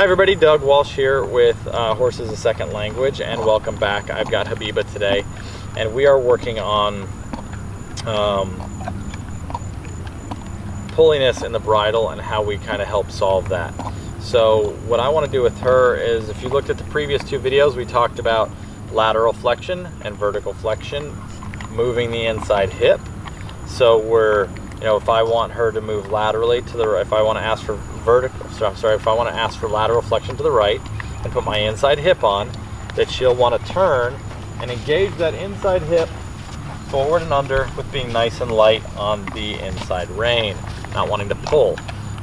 Hi everybody, Doug Walsh here with Horses a Second Language, and welcome back. I've got Habiba today, and we are working on pulliness in the bridle and how we kind of help solve that. So what I want to do with her is, if you looked at the previous two videos, we talked about lateral flexion and vertical flexion, moving the inside hip. So we're, if I want her to move laterally to the, if I want to ask for if I want to ask for lateral flexion to the right and put my inside hip on, that she'll want to turn and engage that inside hip forward and under with being nice and light on the inside rein, not wanting to pull.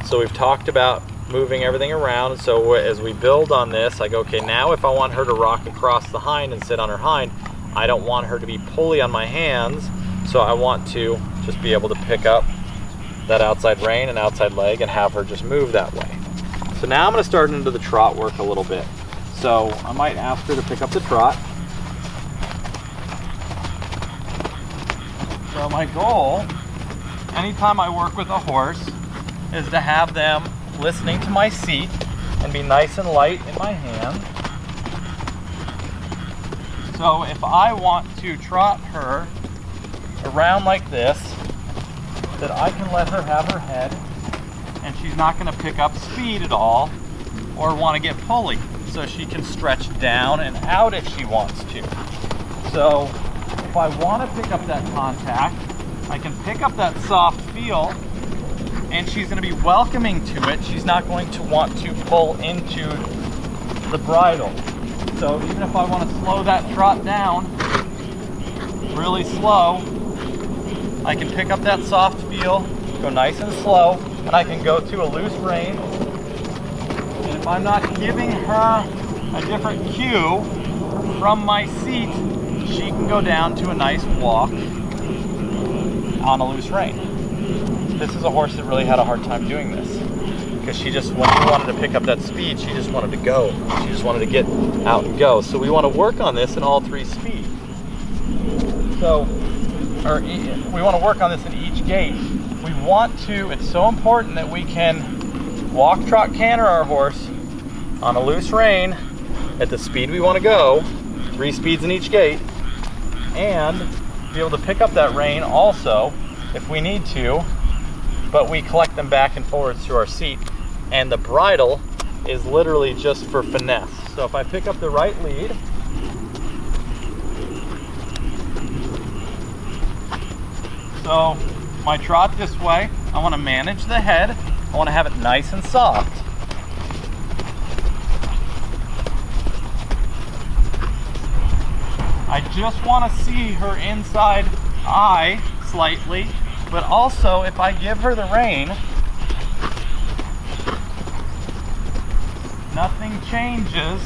So we've talked about moving everything around. So as we build on this, I go, okay, now if I want her to rock across the hind and sit on her hind, I don't want her to be pulley on my hands, so I want to just be able to pick up that outside rein and outside leg and have her just move that way. So now I'm going to start into the trot work a little bit. So I might ask her to pick up the trot. So my goal, anytime I work with a horse, is to have them listening to my seat and be nice and light in my hand. So if I want to trot her around like this, that I can let her have her head, and she's not going to pick up speed at all or want to get pulley, so she can stretch down and out if she wants to. So if I want to pick up that contact, I can pick up that soft feel, and she's going to be welcoming to it. She's not going to want to pull into the bridle. So even if I want to slow that trot down really slow, I can pick up that soft feel, go nice and slow, and I can go to a loose rein. And if I'm not giving her a different cue from my seat, she can go down to a nice walk on a loose rein. This is a horse that really had a hard time doing this, because she just, when she wanted to pick up that speed, she just wanted to go. She just wanted to get out and go. So we want to work on this in all three speeds. So, we want to work on this in each gait. We want to, it's so important that we can walk, trot, canter our horse on a loose rein at the speed we want to go, 3 speeds in each gait, and be able to pick up that rein also if we need to, but we collect them back and forwards through our seat. And the bridle is literally just for finesse. So if I pick up the right lead, so my trot this way, I want to manage the head. I want to have it nice and soft. I just want to see her inside eye slightly, but also if I give her the rein, nothing changes.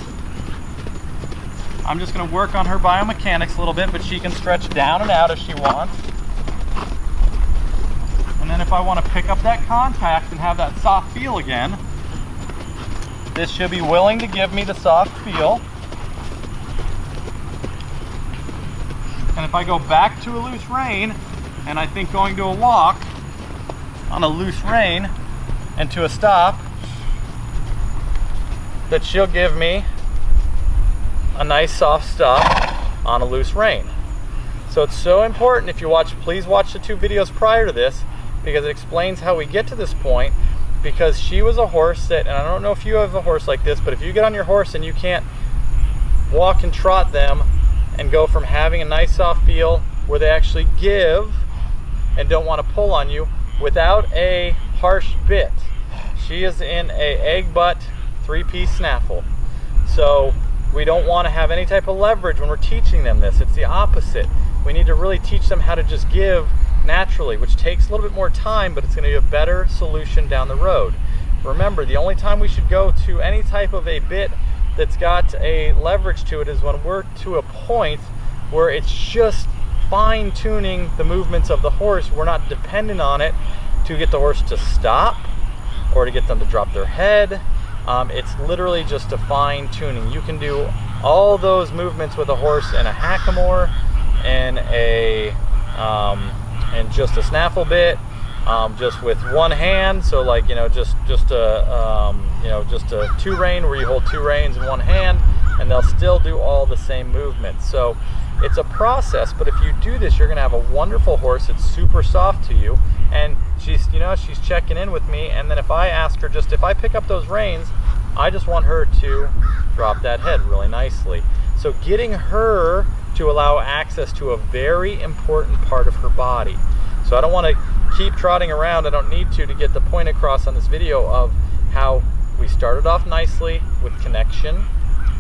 I'm just going to work on her biomechanics a little bit, but she can stretch down and out if she wants. And then if I want to pick up that contact and have that soft feel again, this should be willing to give me the soft feel. And if I go back to a loose rein, and I think going to a walk on a loose rein and to a stop, that she'll give me a nice soft stop on a loose rein. So it's so important, if you watch, please watch the 2 videos prior to this, because it explains how we get to this point. Because she was a horse that, and I don't know if you have a horse like this, but if you get on your horse and you can't walk and trot them and go from having a nice soft feel where they actually give and don't want to pull on you without a harsh bit. She is in a egg butt 3-piece snaffle. So we don't want to have any type of leverage when we're teaching them this. It's the opposite. We need to really teach them how to just give naturally, which takes a little bit more time, but it's going to be a better solution down the road. Remember, the only time we should go to any type of a bit that's got a leverage to it is when we're to a point where it's just fine-tuning the movements of the horse. We're not dependent on it to get the horse to stop or to get them to drop their head. It's literally just a fine-tuning. You can do all those movements with a horse in a hackamore and a and just a snaffle bit just with one hand. So like, just a 2 rein where you hold 2 reins in one hand, and they'll still do all the same movements. So it's a process, but if you do this, you're gonna have a wonderful horse. It's super soft to you, and she's checking in with me, and then if I ask her, just if I pick up those reins, I just want her to drop that head really nicely. So getting her to allow access to a very important part of her body. So I don't want to keep trotting around. I don't need to get the point across on this video of how we started off nicely with connection,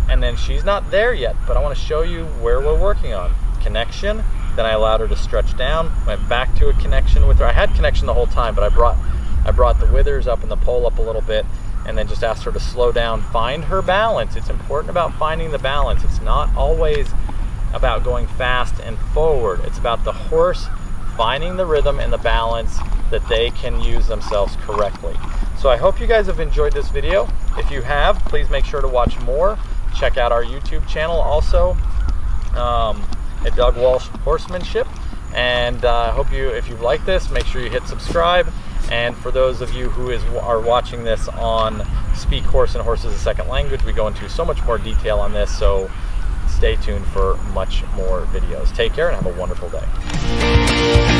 and then she's not there yet, but I want to show you where we're working on. Connection, then I allowed her to stretch down, went back to a connection with her. I had connection the whole time, but I brought the withers up and the pole up a little bit, and then just asked her to slow down, find her balance. It's important about finding the balance. It's not always about going fast and forward. It's about the horse finding the rhythm and the balance that they can use themselves correctly. So I hope you guys have enjoyed this video. If you have, please make sure to watch more. Check out our YouTube channel also, at Doug Walsh Horsemanship. And I hope if you've liked this, make sure you hit subscribe. And for those of you who are watching this on Speak Horse and Horse as a Second Language, we go into so much more detail on this, so stay tuned for much more videos. Take care and have a wonderful day.